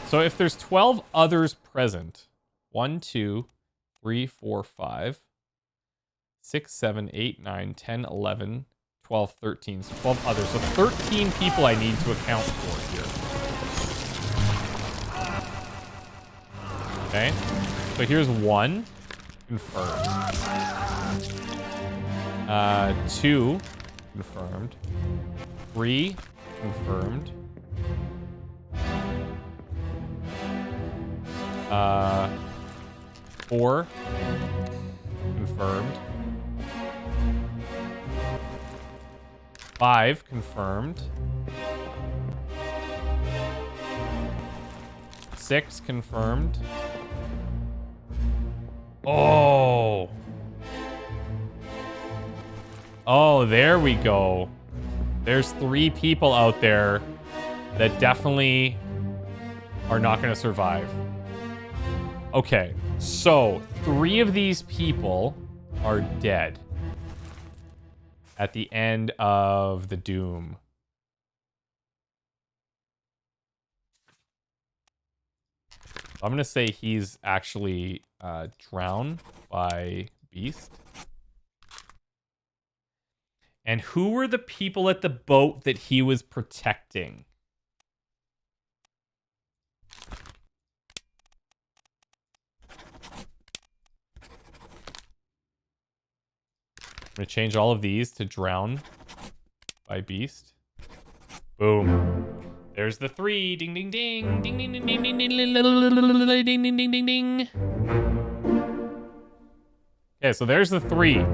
So if there's 12 others present... 1, 2, 3, 4, 5... 6, 7, 8, 9, 10, 11, 12, 13. So 12 others. So 13 people I need to account for here. Okay, so here's 1, confirmed. 2, confirmed. 3, confirmed. 4, confirmed. 5, confirmed. 6, confirmed. Oh. Oh, there we go. There's 3 people out there that definitely are not going to survive. Okay, so 3 of these people are dead at the end of the Doom. I'm going to say he's actually drowned by Beast. And who were the people at the boat that he was protecting? I'm going to change all of these to drown by Beast. Boom. There's the 3. Ding, ding, ding. Ding, ding, ding, ding, ding, ding, ding, ding, ding, ding, ding, ding. Okay, so there's the 3.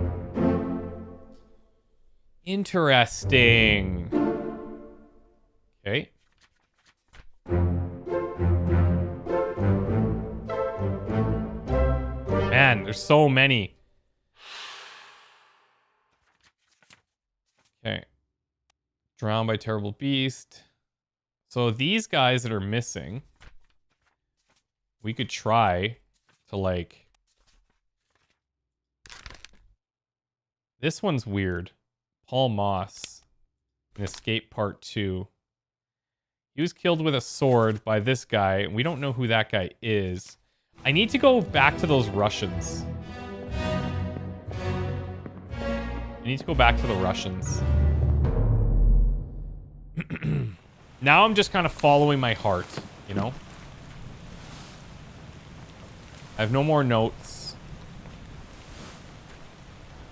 Interesting. Okay. Man, there's so many. Okay. Drowned by terrible beast. So these guys that are missing, we could try to like... This one's weird. Paul Moss in Escape Part 2. He was killed with a sword by this guy, and we don't know who that guy is. I need to go back to those Russians. I need to go back to the Russians. Now I'm just kind of following my heart, you know? I have no more notes.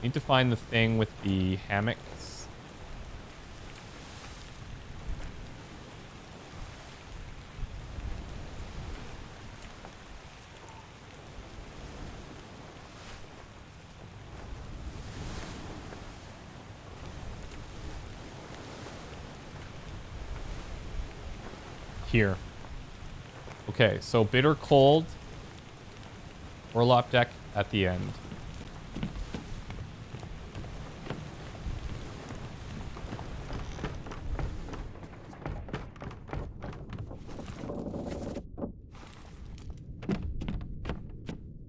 Need to find the thing with the hammocks. Here. Okay, so bitter cold. Orlop deck at the end.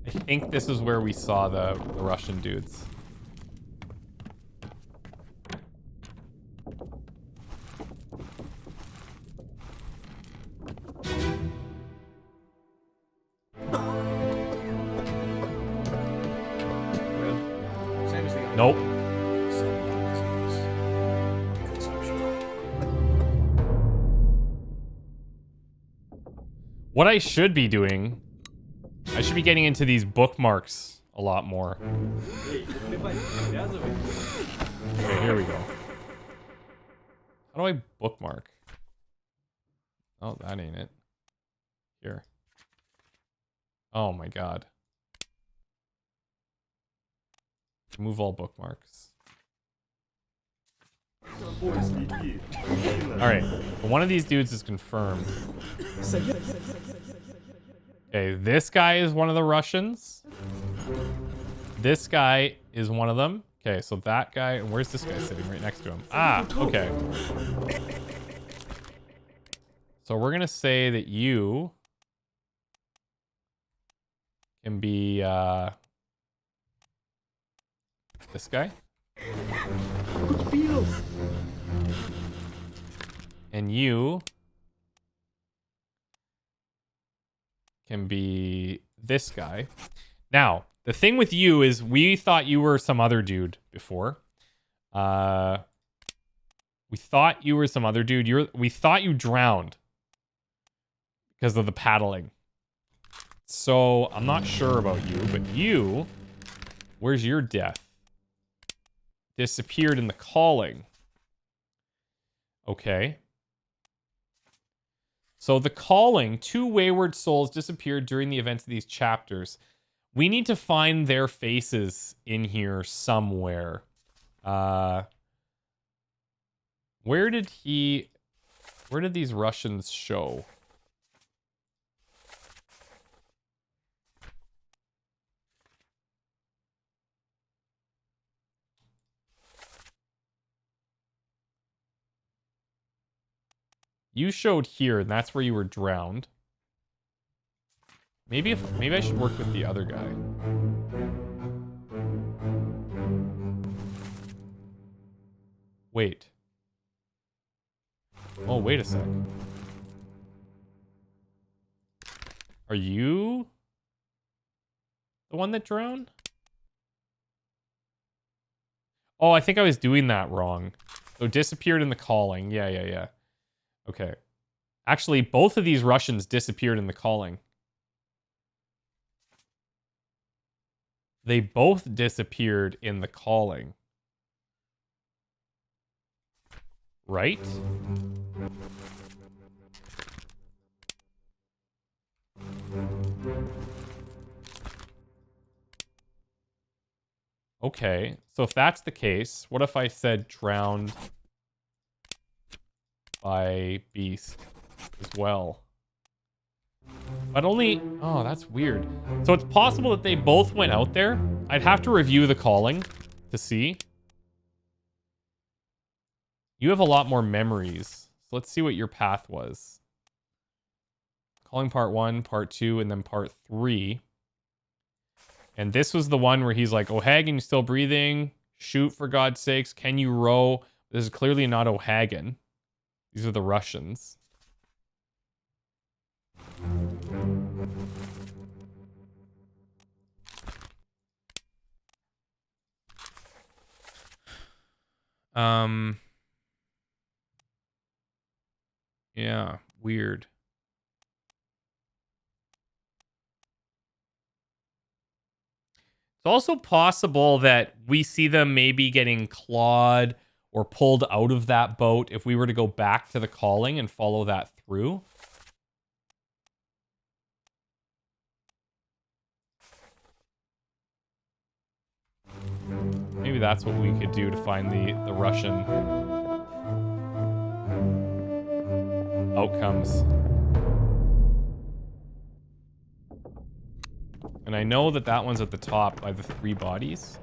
I think this is where we saw the Russian dudes. Same as the other. Nope. Some lung disease. Lung consumption. What I should be doing, I should be getting into these bookmarks a lot more. Okay, here we go. How do I bookmark? Oh, that ain't it. Here. Oh my god. Remove all bookmarks. Alright, one of these dudes is confirmed. Okay, this guy is one of the Russians. This guy is one of them. Okay, so that guy, where's this guy sitting? Right next to him. Ah, okay. So we're gonna say that you can be this guy. And you can be this guy. Now, the thing with you is we thought you were some other dude before. We thought you were some other dude. We thought you drowned because of the paddling. So I'm not sure about you, but you, where's your death? Disappeared in the calling. Okay. So the calling, 2 wayward souls disappeared during the events of these chapters. We need to find their faces in here somewhere. Where did these Russians show? You showed here, and that's where you were drowned. Maybe I should work with the other guy. Wait. Oh, wait a sec. Are you the one that drowned? Oh, I think I was doing that wrong. So disappeared in the calling. Yeah. Okay. Actually, both of these Russians disappeared in the calling. They both disappeared in the calling. Right? Okay. So if that's the case, what if I said drowned by beast as well? But only... Oh, that's weird. So it's possible that they both went out there. I'd have to review the calling to see. You have a lot more memories. So let's see what your path was. Calling part 1, part 2, and then part 3. And this was the one where he's like, O'Hagan, you still breathing? Shoot, for God's sakes. Can you row? This is clearly not O'Hagan. These are the Russians. Yeah, weird. It's also possible that we see them maybe getting clawed or pulled out of that boat if we were to go back to the calling and follow that through. Maybe that's what we could do to find the Russian outcomes. And I know that that one's at the top by the 3 bodies.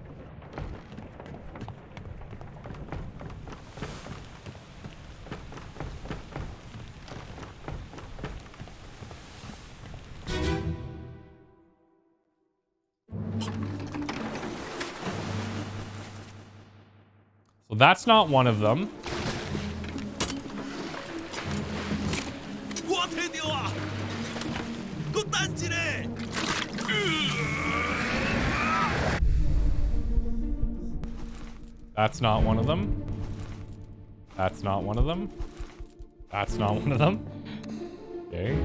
So that's not one of them. That's not one of them. That's not one of them. That's not one of them. Okay.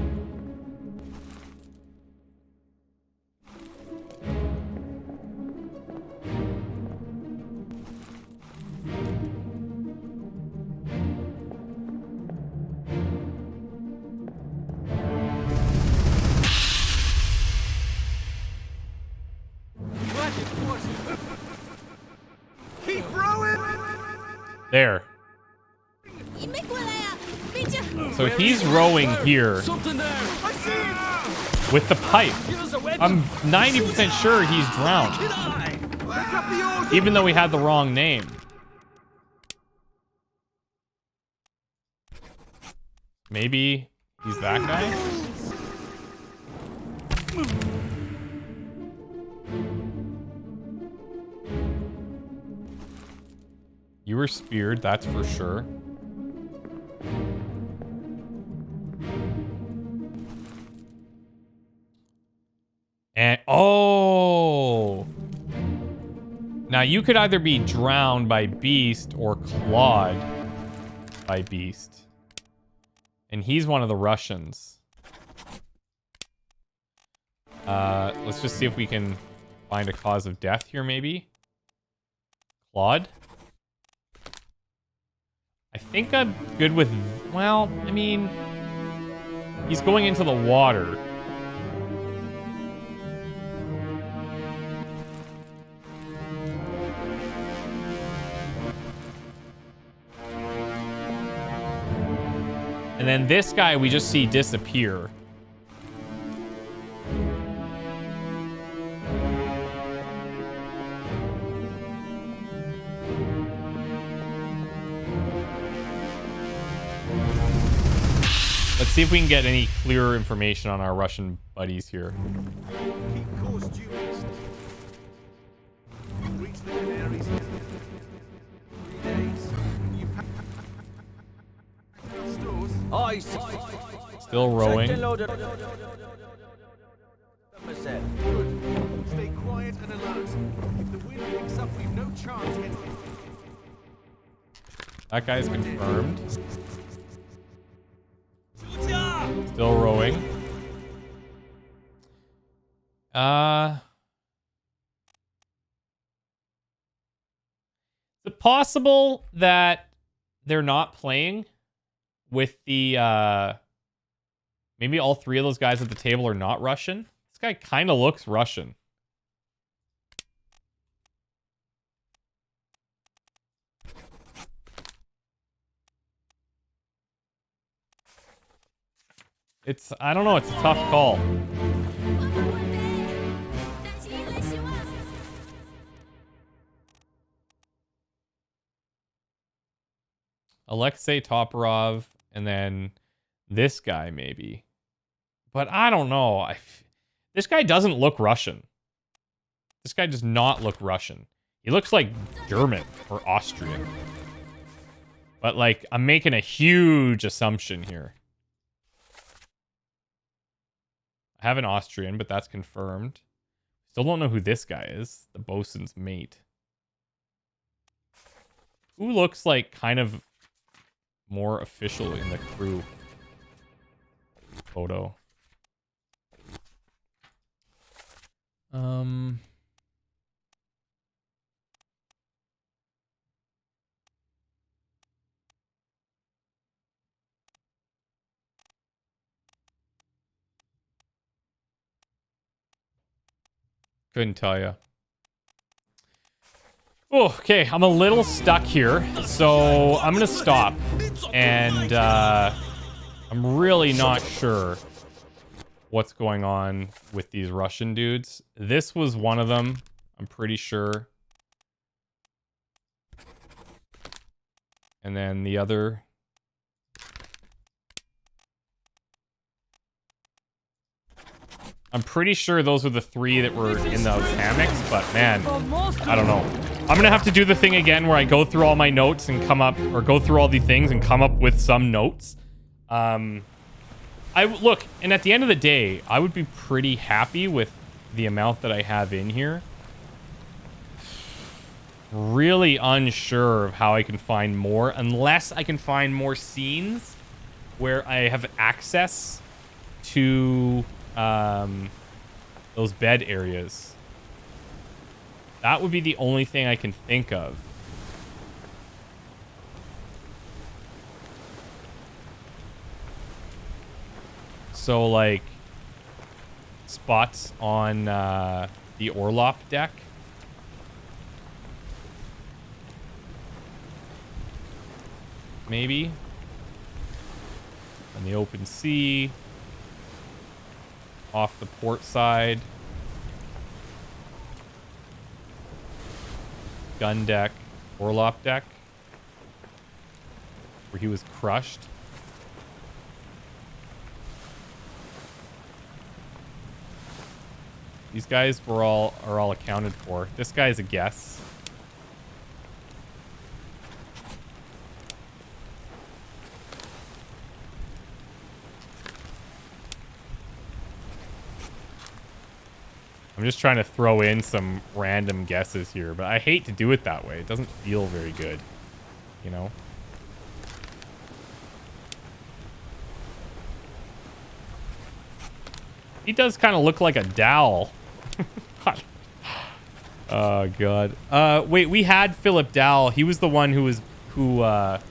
There. So he's rowing here with the pipe. I'm 90% sure he's drowned, even though we had the wrong name. Maybe he's that guy? You were speared, that's for sure. And oh, now you could either be drowned by Beast or clawed by Beast, and he's one of the Russians. Let's just see if we can find a cause of death here, maybe. Claude. I think I'm good with, well, I mean, he's going into the water. And then this guy we just see disappear. Let's see if we can get any clearer information on our Russian buddies here. Keep course due east. Reach the Canaries in 3 days. You stores. Aye, Still rowing. Good. Stay quiet and alert. If the wind picks up, we've no chance against it. That guy's confirmed. Still rowing. Is it possible that they're not playing with the maybe all 3 of those guys at the table are not Russian? This guy kind of looks Russian. I don't know, it's a tough call. Alexei Toporov, and then this guy maybe. But I don't know. This guy doesn't look Russian. This guy does not look Russian. He looks like German or Austrian. But like, I'm making a huge assumption here. I have an Austrian, but that's confirmed. Still don't know who this guy is. The bosun's mate. Who looks like kind of more official in the crew photo? Couldn't tell you. Oh, okay, I'm a little stuck here, so I'm gonna stop. And I'm really not sure what's going on with these Russian dudes. This was one of them, I'm pretty sure. And then the other... I'm pretty sure those were the 3 that were in those hammocks, but man, I don't know. I'm gonna have to do the thing again where I go through all my notes and come up, or go through all the things and come up with some notes. Look, and at the end of the day, I would be pretty happy with the amount that I have in here. Really unsure of how I can find more, unless I can find more scenes where I have access to those bed areas. That would be the only thing I can think of. So, like, spots on the Orlop deck. Maybe. On the open sea. Off the port side. Gun deck. Orlop deck. Where he was crushed. These guys are all accounted for. This guy's a guess. I'm just trying to throw in some random guesses here, but I hate to do it that way. It doesn't feel very good, you know? He does kind of look like a dowel. Oh, God. Wait, we had Philip Dowell. He was the one I'm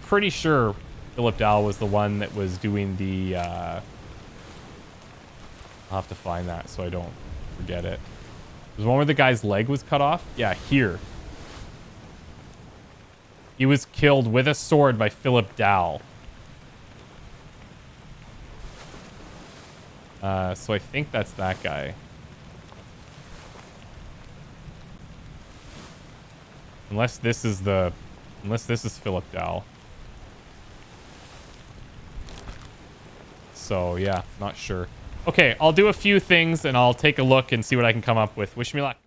pretty sure Philip Dowell was the one that was doing the, I'll have to find that so I don't forget it. There's one where the guy's leg was cut off. Yeah, here. He was killed with a sword by Philip Dowell. So I think that's that guy. Unless this is Philip Dowell. So yeah, not sure. Okay, I'll do a few things and I'll take a look and see what I can come up with. Wish me luck.